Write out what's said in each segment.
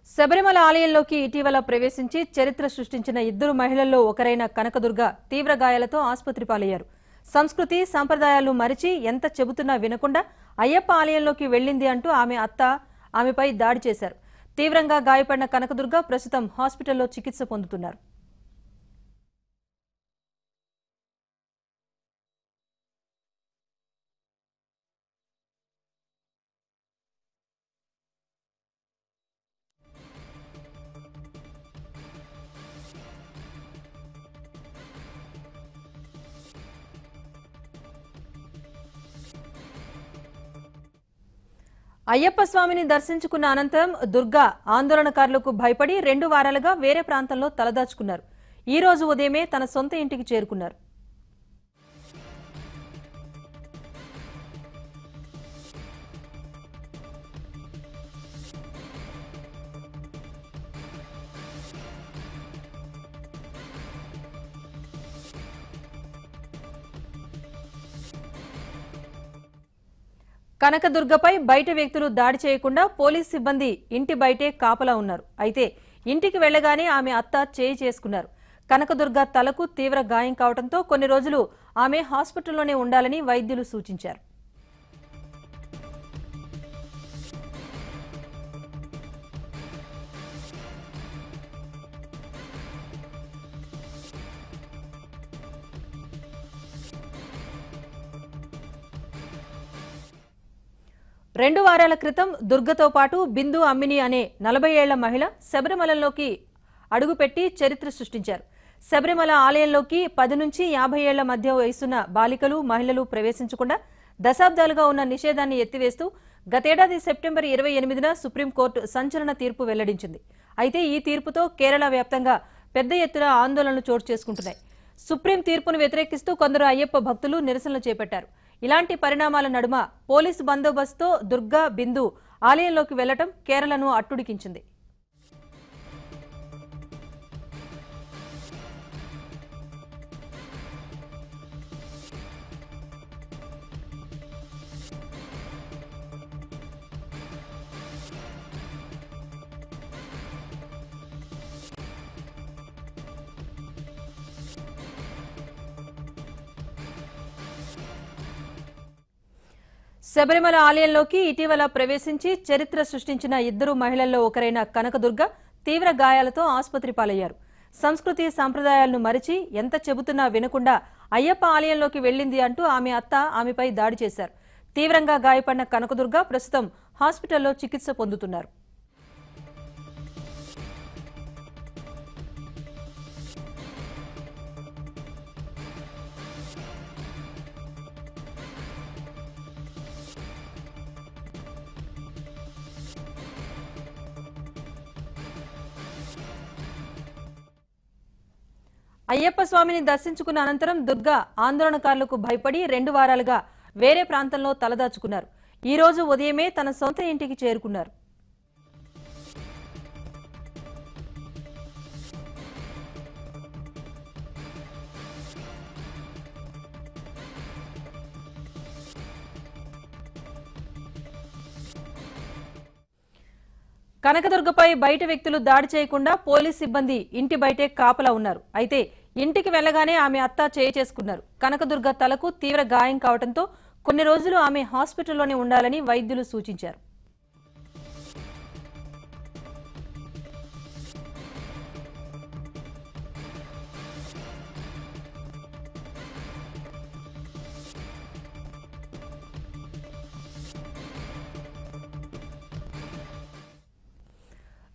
శబరిమల ఆలయంలోకి ఇటీవల ప్రవేశించి చరిత్ర సృష్టించిన ఇద్దరు మహిళల్లో ఒకరైన కనకదుర్గ తీవ్ర గాయాలతో ఆసుపత్రి పాలయ్యారు. సంస్కృతి సంప్రదాయాలు మరిచి ఎంత చెబుతున్నా వినకుండా అయ్యప్ప ఆలయంలోకి వెళ్లింది అంటూ ఆమె అత్త ఆమెపై దాడి చేశారు. తీవ్రంగా గాయపడిన కనకదుర్గ ప్రస్తుతం హాస్పిటల్లో చికిత్స పొందుతున్నారు. అయ్యప్ప స్వామిని దర్శించుకున్న అనంతరం దుర్గా ఆందోళనకారులకు భయపడి 2 వారాలుగా వేరే ప్రాంతంలో తలదాచుకున్నారు. ఈ రోజు ఉదయమే తన సొంత ఇంటికి చేరుకున్నారు. కనకదుర్గపై బయట వ్యక్తులు దాడి చేయకుండా పోలీస్ సిబ్బంది ఇంటి బయటే కాపలా ఉన్నారు. అయితే ఇంటికి వెళ్లగానే ఆమె అత్త చేయి చేసుకున్నారు. కనకదుర్గ తలకు తీవ్ర గాయం కావడంతో కొన్ని రోజులు ఆమె హాస్పిటల్లోనే ఉండాలని వైద్యులు సూచించారు. రెండు వారాల క్రితం దుర్గతో పాటు బిందు అమ్మిని అనే 40 ఏళ్ల మహిళ శబరిమలలోకి అడుగుపెట్టి చరిత్ర సృష్టించారు. శబరిమల ఆలయంలోకి 10 నుంచి 50 ఏళ్ల మధ్య వయసున్న బాలికలు మహిళలు ప్రవేశించకుండా దశాబ్దాలుగా ఉన్న నిషేధాన్ని ఎత్తివేస్తూ గతేడాది సెప్టెంబర్ 28న సుప్రీంకోర్టు సంచలన తీర్పు వెల్లడించింది. అయితే ఈ తీర్పుతో కేరళ వ్యాప్తంగా పెద్ద ఎత్తున ఆందోళనలు చోటు చేసుకుంటున్నాయి. సుప్రీం తీర్పును వ్యతిరేకిస్తూ కొందరు అయ్యప్ప భక్తులు నిరసనలు చేపట్టారు. ఇలాంటి పరిణామాల నడుమ పోలీసు బందోబస్తుతో దుర్గా బిందు ఆలయంలోకి వెళ్లడం కేరళను అట్టుడికించింది. శబరిమల ఆలయంలోకి ఇటీవల ప్రవేశించి చరిత్ర సృష్టించిన ఇద్దరు మహిళల్లో ఒకరైన కనకదుర్గ తీవ్ర గాయాలతో ఆసుపత్రి పాలయ్యారు. సంస్కృతి సంప్రదాయాలను మరిచి ఎంత చెబుతున్నా వినకుండా అయ్యప్ప ఆలయంలోకి వెళ్లింది అంటూ ఆమె అత్త ఆమెపై దాడి చేశారు. తీవ్రంగా గాయపడిన కనకదుర్గ ప్రస్తుతం హాస్పిటల్లో చికిత్స పొందుతున్నారు. అయ్యప్ప స్వామిని దర్శించుకున్న అనంతరం దుర్గా ఆందోళనకారులకు భయపడి 2 వారాలుగా వేరే ప్రాంతంలో తలదాచుకున్నారు. ఈ రోజు ఉదయమే తన సొంత ఇంటికి చేరుకున్నారు. కనకదుర్గపై బయట వ్యక్తులు దాడి చేయకుండా పోలీస్ సిబ్బంది ఇంటి బయటే కాపలా ఉన్నారు. అయితే ఇంటికి వెళ్లగానే ఆమె అత్త చేయి చేసుకున్నారు. కనకదుర్గ తలకు తీవ్ర గాయం కావడంతో కొన్ని రోజులు ఆమె హాస్పిటల్లోనే ఉండాలని వైద్యులు సూచించారు.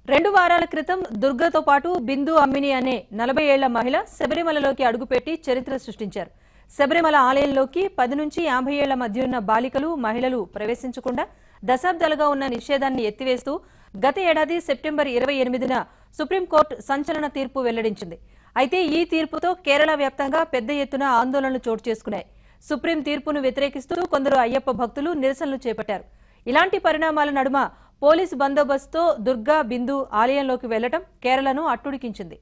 రెండు వారాల క్రితం దుర్గతో పాటు బిందు అమ్మిని అనే 40 ఏళ్ల మహిళ శబరిమలలోకి అడుగుపెట్టి చరిత్ర సృష్టించారు. శబరిమల ఆలయంలోకి 10 నుంచి 50 ఏళ్ల మధ్య ఉన్న బాలికలు మహిళలు ప్రవేశించకుండా దశాబ్దాలుగా ఉన్న నిషేధాన్ని ఎత్తివేస్తూ గత ఏడాది సెప్టెంబర్ 28న సుప్రీంకోర్టు సంచలన తీర్పు వెల్లడించింది. అయితే ఈ తీర్పుతో కేరళ వ్యాప్తంగా పెద్ద ఎత్తున ఆందోళనలు చోటు చేసుకున్నాయి. సుప్రీం తీర్పును వ్యతిరేకిస్తూ కొందరు అయ్యప్ప భక్తులు నిరసనలు చేపట్టారు. ఇలాంటి పరిణామాల నడుమ పోలీసు బందోబస్తుతో దుర్గా బిందు ఆలయంలోకి వెళ్లడం కేరళను అట్టుడికించింది.